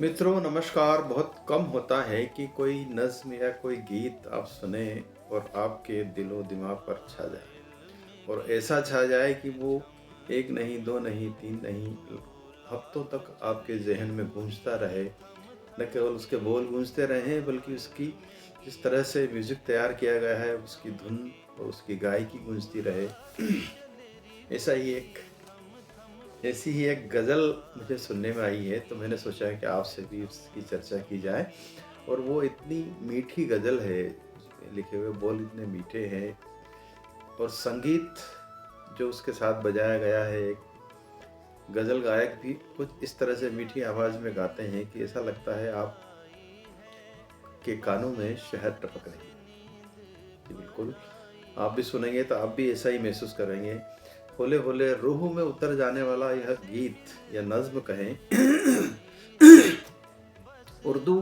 मित्रों नमस्कार। बहुत कम होता है कि कोई नज़्म या कोई गीत आप सुने और आपके दिलो दिमाग पर छा जाए और ऐसा छा जाए कि वो एक नहीं, दो नहीं, तीन नहीं, हफ्तों तक आपके ज़हन में गूंजता रहे। न केवल उसके बोल गूंजते रहें बल्कि उसकी जिस तरह से म्यूज़िक तैयार किया गया है उसकी धुन और उसकी गायकी गूंजती रहे। ऐसा ही एक ऐसी ही एक गज़ल मुझे सुनने में आई है, तो मैंने सोचा है कि आपसे भी उसकी चर्चा की जाए। और वो इतनी मीठी गज़ल है, उसमें लिखे हुए बोल इतने मीठे हैं और संगीत जो उसके साथ बजाया गया है, एक गज़ल गायक भी कुछ इस तरह से मीठी आवाज़ में गाते हैं कि ऐसा लगता है आपके कानों में शहद टपक रही है। जी बिल्कुल, आप भी सुनेंगे तो आप भी ऐसा ही महसूस करेंगे। होले होले रूह में उतर जाने वाला यह गीत या नज़्म कहें उर्दू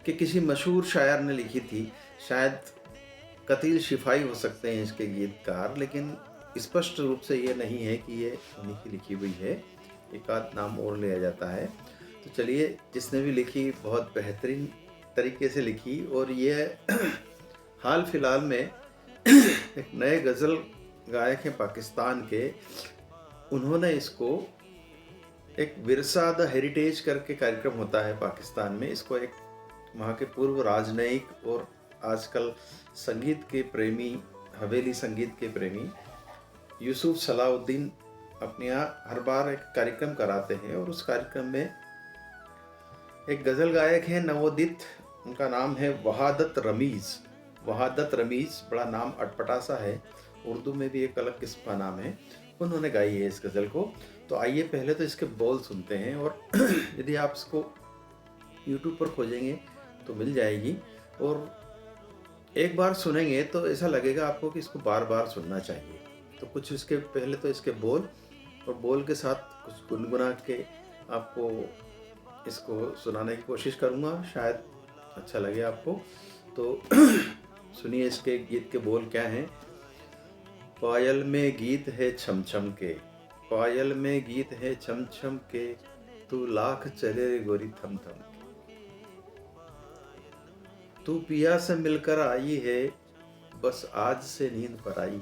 के किसी मशहूर शायर ने लिखी थी। शायद कतील शिफाई हो सकते हैं इसके गीतकार, लेकिन स्पष्ट रूप से ये नहीं है कि ये उन्हीं की लिखी हुई है। एक आध नाम और लिया जाता है। तो चलिए, जिसने भी लिखी बहुत बेहतरीन तरीके से लिखी। और ये हाल फिलहाल में एक नए गज़ल गायक हैं पाकिस्तान के, उन्होंने इसको एक विरसा द हेरिटेज करके कार्यक्रम होता है पाकिस्तान में। इसको एक वहाँ के पूर्व राजनयिक और आजकल संगीत के प्रेमी, हवेली संगीत के प्रेमी यूसुफ सलाउद्दीन अपने यहाँ हर बार एक कार्यक्रम कराते हैं। और उस कार्यक्रम में एक गज़ल गायक है नवोदित, उनका नाम है वहादत रमीज़। वहादत रमीज़ बड़ा नाम अटपटा सा है, उर्दू में भी एक अलग किस्म का नाम है। उन्होंने गाई है इस गज़ल को। तो आइए पहले तो इसके बोल सुनते हैं। और यदि आप इसको यूट्यूब पर खोजेंगे तो मिल जाएगी। और एक बार सुनेंगे तो ऐसा लगेगा आपको कि इसको बार बार सुनना चाहिए। तो कुछ इसके पहले तो इसके बोल और बोल के साथ कुछ गुनगुना के आपको इसको सुनाने की कोशिश करूँगा, शायद अच्छा लगे आपको। तो सुनिए इसके गीत के बोल क्या हैं। पायल में गीत है छम छम के, पायल में गीत है छम छम के, तू लाख चले रे गोरी थम थम के। तू पिया से मिलकर आई है, बस आज से नींद पर आई है,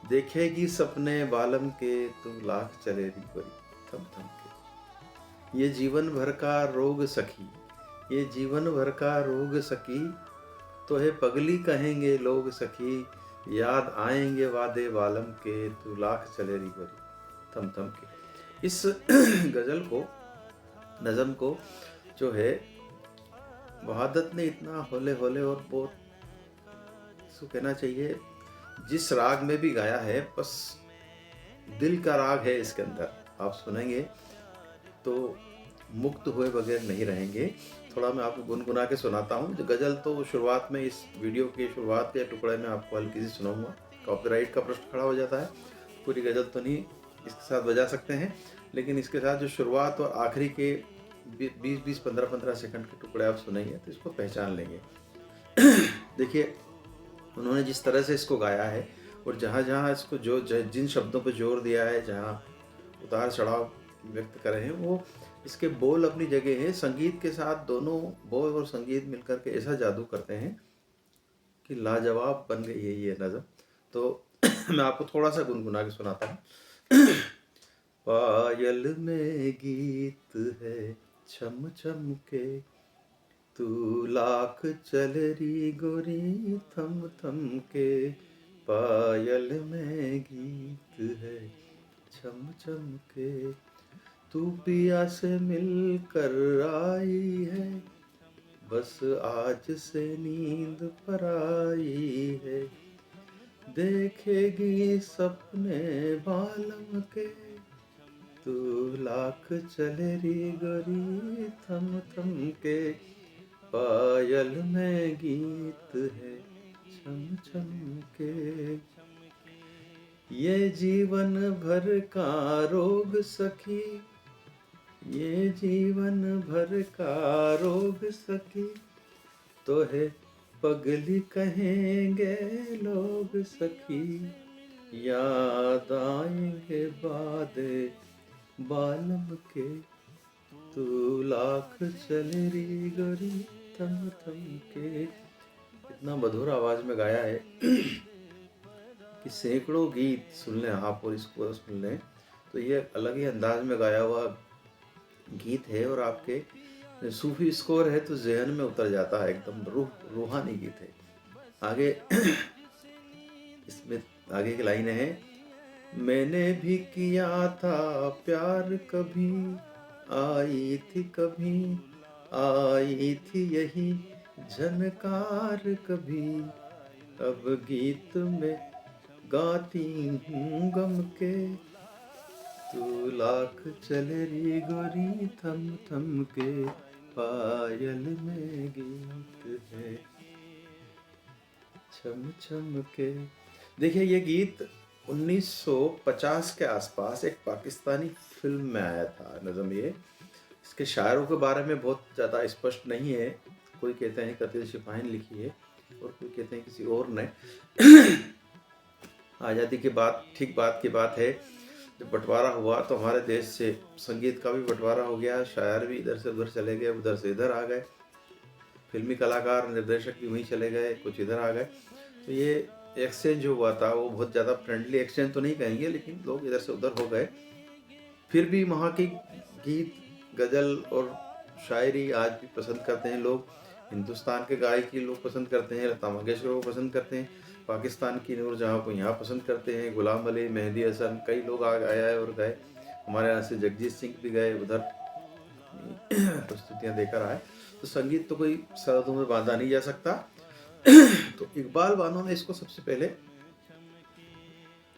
देखेगी सपने बालम के, तू लाख चले रे गोरी थम थम के। ये जीवन भर का रोग सखी, ये जीवन भर का रोग सखी, तो है पगली कहेंगे लोग सखी, याद आएंगे वादे बालम के, तू लाख चले री गोरी थम थम के। इस गज़ल को, नज़म को जो है वहादत ने इतना होले होले और बहुत, इसको कहना चाहिए जिस राग में भी गाया है, बस दिल का राग है इसके अंदर। आप सुनेंगे तो मुक्त हुए बगैर नहीं रहेंगे। थोड़ा मैं आपको गुनगुना के सुनाता हूँ। जो गज़ल तो शुरुआत में, इस वीडियो के शुरुआत के टुकड़े में आपको हल्की सी सुनाऊंगा, कॉपीराइट का प्रश्न खड़ा हो जाता है। पूरी गज़ल तो नहीं इसके साथ बजा सकते हैं, लेकिन इसके साथ जो शुरुआत और आखिरी के 20-20, 15-15 सेकंड के टुकड़े आप सुनेंगे तो इसको पहचान लेंगे। देखिए, उन्होंने जिस तरह से इसको गाया है और जहाँ जहाँ इसको जिन शब्दों पर जोर दिया है, जहाँ उतार चढ़ाव व्यक्त करे हैं, वो इसके बोल अपनी जगह है। संगीत के साथ दोनों बोल और संगीत मिलकर के ऐसा जादू करते हैं कि लाजवाब बन गई है ये नज़म। तो मैं आपको थोड़ा सा गुनगुना के सुनाता हूँ। पायल में गीत है छम छम के, तू लाख चलरी गोरी थम थम के। पायल में गीत है छम छम के, तू पिया से मिल कर आई है, बस आज से नींद पर आई है, देखेगी सपने बालम के, तू लाख चले री गोरी थम थम के। पायल में गीत है छम छम के, ये जीवन भर का रोग सखी, ये जीवन भर का रोग सखी, तो है पगली कहेंगे लोग सखी, याद आएंगे बादे बालम के, तू लाख चले रे गोरी थम थम के। इतना मधुर आवाज में गाया है कि सैकड़ों गीत सुन लें आप और इसको सुन लें तो ये अलग ही अंदाज में गाया हुआ गीत है, और आपके सूफी स्कोर है तो जहन में उतर जाता है, एकदम रूहानी गीत है। आगे इसमें आगे की लाइन है, मैंने भी किया था प्यार कभी, आई थी कभी, आई थी यही झनकार कभी, अब गीत में गाती हूँ गम के, तू लाख चले री गोरी थम थम के, पायल में गीत है छम छम के। देखिए ये गीत 1950 के आसपास एक पाकिस्तानी फिल्म में आया था नज़म। ये इसके शायरों के बारे में बहुत ज़्यादा स्पष्ट नहीं है, कोई कहते हैं कतील शिपाही ने लिखी है और कोई कहते हैं किसी और ने। आज़ादी के बाद ठीक बात की बात है, जब बंटवारा हुआ तो हमारे देश से संगीत का भी बंटवारा हो गया, शायर भी इधर से उधर चले गए, उधर से इधर आ गए, फिल्मी कलाकार निर्देशक भी वहीं चले गए, कुछ इधर आ गए। तो ये एक्सचेंज जो हुआ था वो बहुत ज़्यादा फ्रेंडली एक्सचेंज तो नहीं कहेंगे, लेकिन लोग इधर से उधर हो गए। फिर भी वहाँ की गीत गज़ल और शायरी आज भी पसंद करते हैं लोग। हिंदुस्तान के गायकी लोग पसंद करते हैं, लता मंगेशकर को पसंद करते हैं, पाकिस्तान की नूर जहाँ को यहाँ पसंद करते हैं, गुलाम अली, मेहंदी हसन, कई लोग आया है और गए। हमारे यहाँ से जगजीत सिंह भी गए उधर प्रस्तुतियाँ देकर आए। तो संगीत तो कोई सरहदों में बांधा नहीं जा सकता। तो इकबाल बानो ने इसको सबसे पहले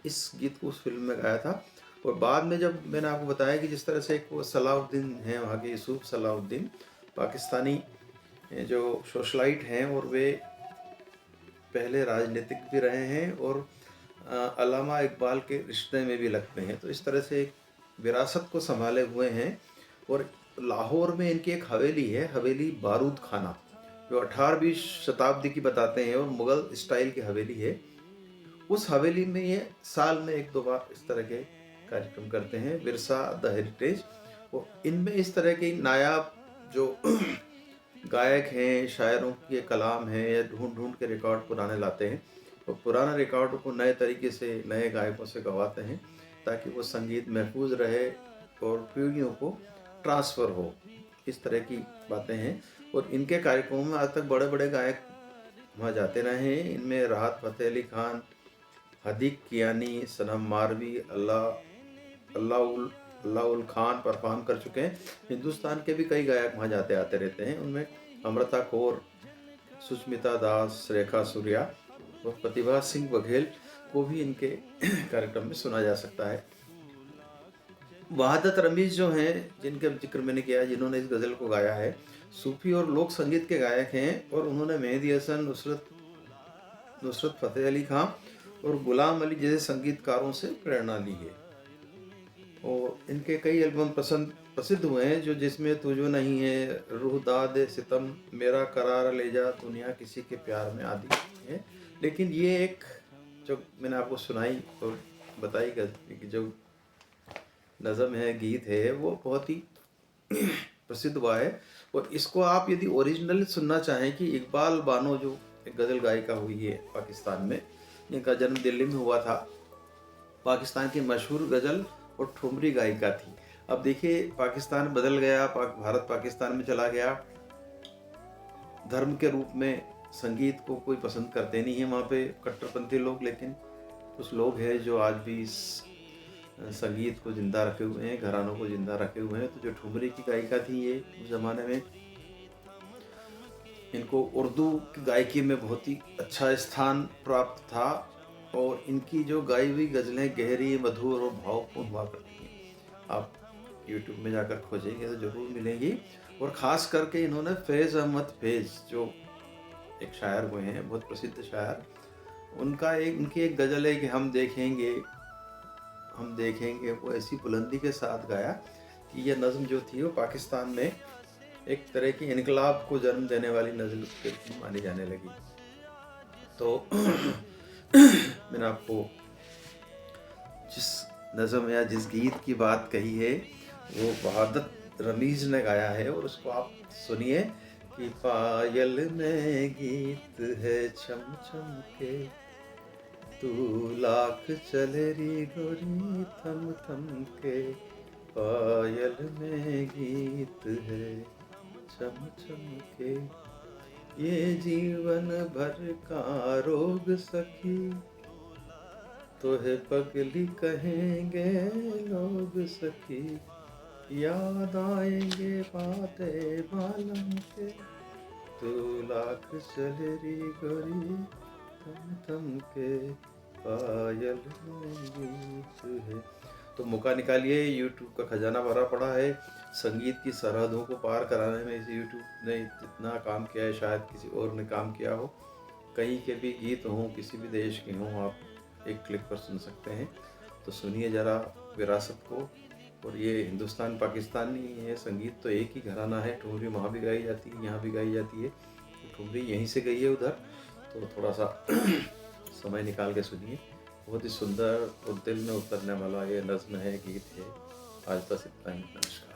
इस गीत को उस फिल्म में गाया था, और बाद में जब मैंने आपको बताया कि जिस तरह से एक वो सलाउद्दीन है वहाँ के, यूसुफ सलाउद्दीन पाकिस्तानी जो सोशलाइट हैं, और वे पहले राजनीतिक भी रहे हैं और अल्लामा इकबाल के रिश्ते में भी लगते हैं। तो इस तरह से एक विरासत को संभाले हुए हैं। और लाहौर में इनकी एक हवेली है, हवेली बारूद खाना, जो 18वीं शताब्दी की बताते हैं और मुग़ल स्टाइल की हवेली है। उस हवेली में ये साल में 1-2 बार इस तरह के कार्यक्रम करते हैं, विरसा द हेरिटेज। और इनमें इस तरह के नायाब जो गायक हैं, शायरों के कलाम हैं, या ढूंढ ढूंढ के रिकॉर्ड पुराने लाते हैं और पुराने रिकॉर्ड को नए तरीके से नए गायकों से गवाते हैं, ताकि वो संगीत महफूज रहे और पीढ़ियों को ट्रांसफ़र हो। इस तरह की बातें हैं। और इनके कार्यक्रमों में आज तक बड़े बड़े गायक वहाँ जाते रहे हैं। इनमें राहत फ़तेह अली खान, हदीक कियानी, सनम मारवी, अल्लाउल खान परफॉर्म कर चुके हैं। हिंदुस्तान के भी कई गायक वहाँ जाते आते रहते हैं। उनमें अमृता कौर, सुष्मिता दास, रेखा सूर्या और प्रतिभा सिंह बघेल को भी इनके कार्यक्रम में सुना जा सकता है। वहादत रमीज़ जो हैं, जिनका जिक्र मैंने किया, जिन्होंने इस गज़ल को गाया है, सूफ़ी और लोक संगीत के गायक हैं, और उन्होंने मेहंदी हसन, नुसरत फ़तेह अली खां और गुलाम अली जैसे संगीतकारों से प्रेरणा ली है। और इनके कई एल्बम प्रसिद्ध हुए हैं, जो जिसमें तुझो नहीं है, रूह दाद सितम, मेरा करार ले जा, दुनिया किसी के प्यार में आदि है। लेकिन ये एक जो मैंने आपको सुनाई और बताई कि जो नज़म है, गीत है, वो बहुत ही प्रसिद्ध हुआ है। और इसको आप यदि ओरिजिनल सुनना चाहें कि इकबाल बानो जो एक गज़ल गायिका हुई है पाकिस्तान में, इनका जन्म दिल्ली में हुआ था, पाकिस्तान की मशहूर गज़ल और ठुमरी गायिका थी। अब देखिए पाकिस्तान बदल गया, भारत पाकिस्तान में चला गया, धर्म के रूप में संगीत को कोई पसंद करते नहीं है वहाँ पे कट्टरपंथी लोग, लेकिन कुछ लोग हैं जो आज भी इस संगीत को ज़िंदा रखे हुए हैं, घरानों को ज़िंदा रखे हुए हैं। तो जो ठुमरी की गायिका थी ये उस ज़माने में, इनको उर्दू की गायकी में बहुत ही अच्छा स्थान प्राप्त था, और इनकी जो गाई हुई गज़लें गहरी, मधुर और भावपूर्ण हुआ करती हैं। आप यूट्यूब में जाकर खोजेंगे तो ज़रूर मिलेंगी। और ख़ास करके इन्होंने फैज़ अहमद फैज़ जो एक शायर हुए हैं, बहुत प्रसिद्ध शायर, उनकी एक गज़ल है कि हम देखेंगे, वो ऐसी बुलंदी के साथ गाया कि यह नज़्म जो थी वो पाकिस्तान में एक तरह की इनकलाब को जन्म देने वाली नज़्म मानी जाने लगी। तो मैंने आपको जिस नज़म या जिस गीत की बात कही है वो वहादत रमीज ने गाया है और उसको आप सुनिए कि पायल में गीत है छम छम के, तू लाख चले री गोरी थम थम के, पायल में गीत है छम छम के, ये जीवन भर का रोग सखी, तो है पगली कहेंगे लोग सखी, याद आएंगे बाते बालम के, तू लाख चले री गोरी थम थम के, पायल में गीत है। तो मौका निकालिए, यूट्यूब का खजाना भरा पड़ा है। संगीत की सरहदों को पार कराने में इस यूट्यूब ने जितना काम किया है शायद किसी और ने काम किया हो। कहीं के भी गीत हों, किसी भी देश के हों, आप एक क्लिक पर सुन सकते हैं। तो सुनिए ज़रा विरासत को। और ये हिंदुस्तान पाकिस्तान नहीं है, संगीत तो एक ही घराना है। ठुमरी वहाँ भी गाई जाती है, यहाँ भी गाई जाती है। तो ठुमरी यहीं से गई है उधर, तो थोड़ा सा समय निकाल के सुनिए। बहुत ही सुंदर और दिल में उतरने वाला ये नज़्म है, गीत है। आज बस इतना ही। नमस्कार।